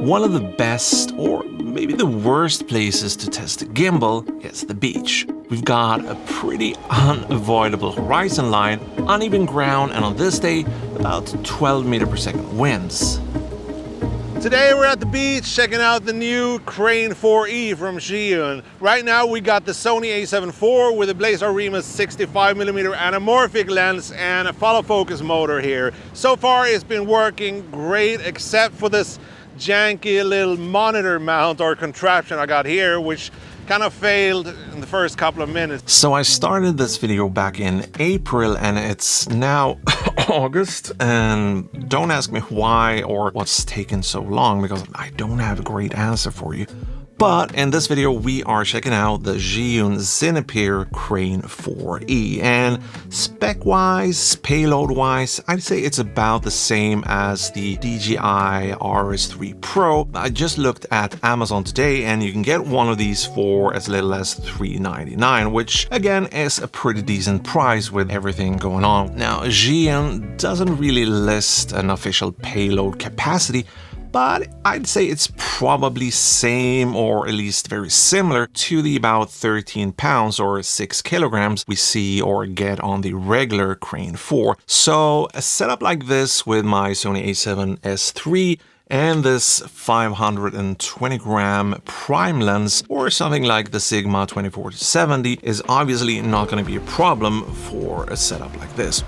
one of the best, or maybe the worst places to test a gimbal is the beach. We've got a pretty unavoidable horizon line, uneven ground, and on this day, about 12 meters per second winds. Today we're at the beach checking out the new Crane 4E from Zhiyun. Right now we got the Sony A7IV with a Ergonomics 65mm anamorphic lens and a follow focus motor here. So far it's been working great except for this janky little monitor mount or contraption I got here, which kind of failed in the first couple of minutes. So I started this video back in April and it's now August, and don't ask me why or what's taken so long, because I don't have a great answer for you. But in this video we are checking out the Zhiyun Crane 4E, and spec-wise, payload-wise, I'd say it's about the same as the DJI RS3 Pro. I just looked at Amazon today and you can get one of these for as little as $399, which again is a pretty decent price with everything going on. Now, Zhiyun doesn't really list an official payload capacity, but I'd say it's probably same or at least very similar to the about 13 pounds or 6 kilograms we see or get on the regular Crane 4. So a setup like this with my Sony A7IV and this 520 gram prime lens or something like the Sigma 24-70 is obviously not going to be a problem for a setup like this.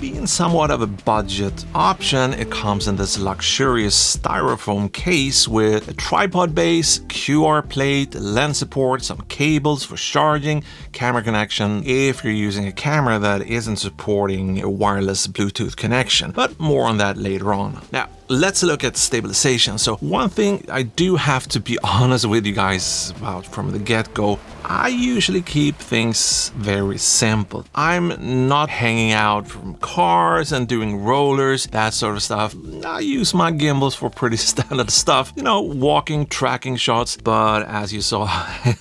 Being somewhat of a budget option, it comes in this luxurious styrofoam case with a tripod base, QR plate, lens support, some cables for charging, camera connection if you're using a camera that isn't supporting a wireless Bluetooth connection, but more on that later on. Now, let's look at stabilization. So one thing I do have to be honest with you guys about from the get-go, I usually keep things very simple. I'm not hanging out from cars and doing rollers, that sort of stuff. I use my gimbals for pretty standard stuff, you know, walking, tracking shots. But as you saw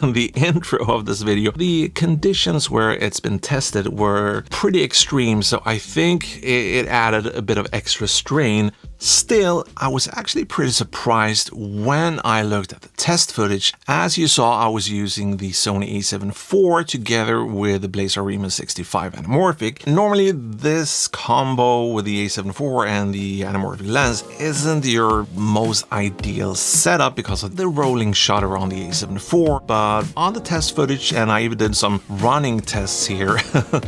in the intro of this video, the conditions where it's been tested were pretty extreme, so I think it added a bit of extra strain. Still, I was actually pretty surprised when I looked at the test footage. As you saw, I was using the Sony A7IV together with the Ergonomics 65 anamorphic. Normally, this combo with the A7IV and the anamorphic lens isn't your most ideal setup because of the rolling shutter on the A7IV, but on the test footage, and I even did some running tests here,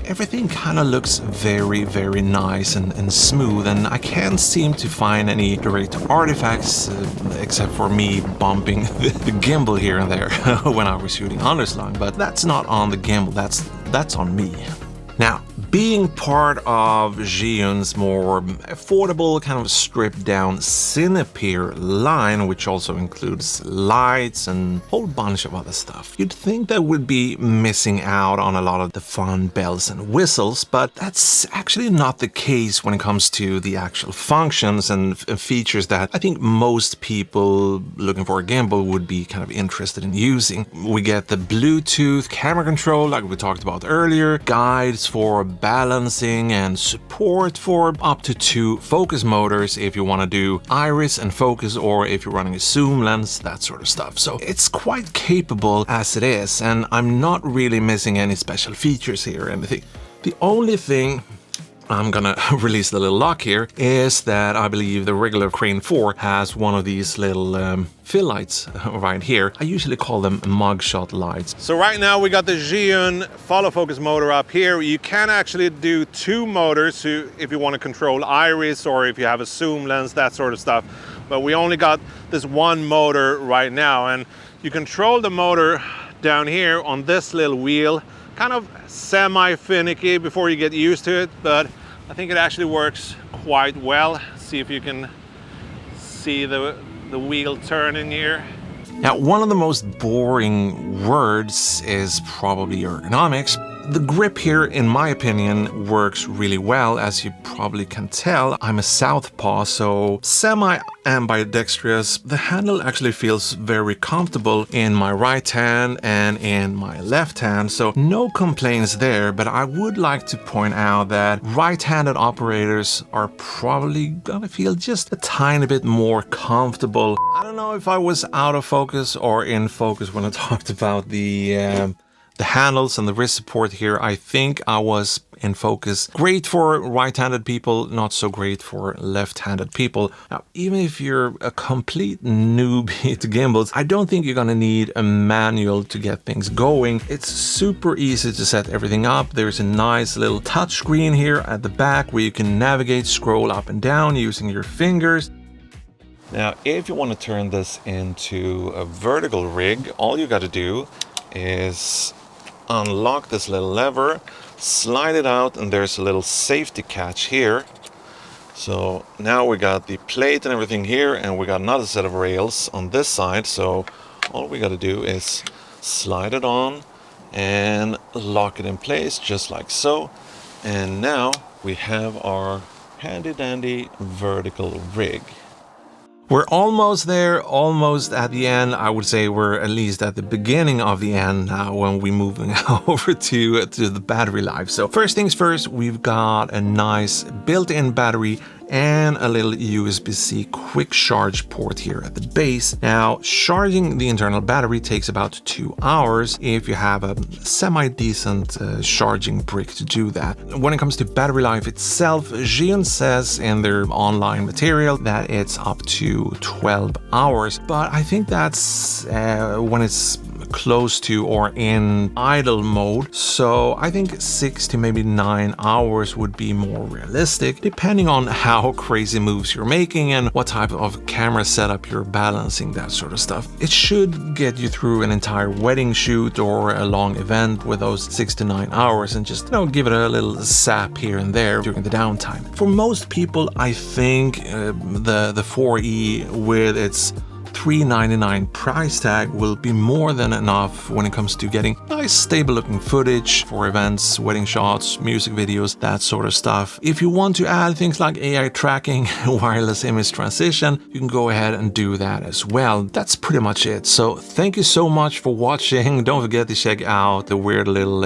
everything kind of looks very, very nice and smooth, and I can't seem to find any direct artifacts except for me bumping the gimbal here and there when I was shooting underslung, but that's not on the gimbal, that's on me. Now, being part of Zhiyun's more affordable, kind of stripped down Cinepeer line, which also includes lights and a whole bunch of other stuff, you'd think that would be missing out on a lot of the fun bells and whistles, but that's actually not the case when it comes to the actual functions and features that I think most people looking for a gimbal would be kind of interested in using. We get the Bluetooth camera control like we talked about earlier, guides for balancing and support for up to 2 focus motors if you want to do iris and focus, or if you're running a zoom lens, that sort of stuff. So it's quite capable as it is, and I'm not really missing any special features here or anything. The only thing, I'm gonna release the little lock here, is that I believe the regular Crane 4 has one of these little fill lights right here. I usually call them mugshot lights. So right now we got the Zhiyun follow focus motor up here. You can actually do 2 motors if you want to control iris or if you have a zoom lens, that sort of stuff. But we only got this one motor right now, and you control the motor down here on this little wheel. Kind of semi-finicky before you get used to it, but I think it actually works quite well. See if you can see the wheel turning here. Now, one of the most boring words is probably ergonomics. The grip here, in my opinion, works really well. As you probably can tell, I'm a southpaw, so semi-ambidextrous. The handle actually feels very comfortable in my right hand and in my left hand, so no complaints there. But I would like to point out that right-handed operators are probably gonna feel just a tiny bit more comfortable. I don't know if I was out of focus or in focus when I talked about the handles and the wrist support here. I think I was in focus. Great for right-handed people, not so great for left-handed people. Now, even if you're a complete newbie to gimbals, I don't think you're gonna need a manual to get things going. It's super easy to set everything up. There's a nice little touch screen here at the back where you can navigate, scroll up and down using your fingers. Now, if you want to turn this into a vertical rig, all you got to do is unlock this little lever, slide it out, and there's a little safety catch here. So now we got the plate and everything here, and we got another set of rails on this side. So all we got to do is slide it on and lock it in place just like so. And now we have our handy dandy vertical rig. We're almost there, almost at the end. I would say we're at least at the beginning of the end now when we're moving over to the battery life. So first things first, we've got a nice built-in battery and a little USB-C quick charge port here at the base. Now, charging the internal battery takes about 2 hours if you have a semi-decent charging brick to do that. When it comes to battery life itself, Zhiyun says in their online material that it's up to 12 hours, but I think that's when it's close to or in idle mode. So I think 6 to maybe 9 hours would be more realistic, depending on how crazy moves you're making and what type of camera setup you're balancing, that sort of stuff. It should get you through an entire wedding shoot or a long event with those 6 to 9 hours, and just, you know, give it a little sap here and there during the downtime. For most people, I think the 4E with its $399 price tag will be more than enough when it comes to getting nice stable looking footage for events, wedding shots, music videos, that sort of stuff. If you want to add things like AI tracking, wireless image transition, you can go ahead and do that as well. That's pretty much it. So thank you so much for watching. Don't forget to check out the weird little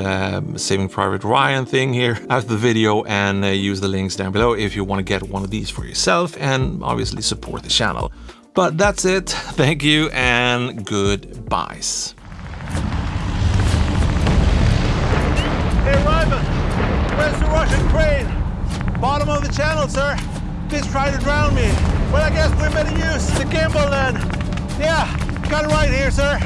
Saving Private Ryan thing here after the video, and use the links down below if you want to get one of these for yourself, and obviously support the channel. But that's it. Thank you and goodbyes. Hey, Ryman, where's the Russian crane? Bottom of the channel, sir. Fish tried to drown me. Well, I guess we better use the gimbal then. Yeah, got it right here, sir.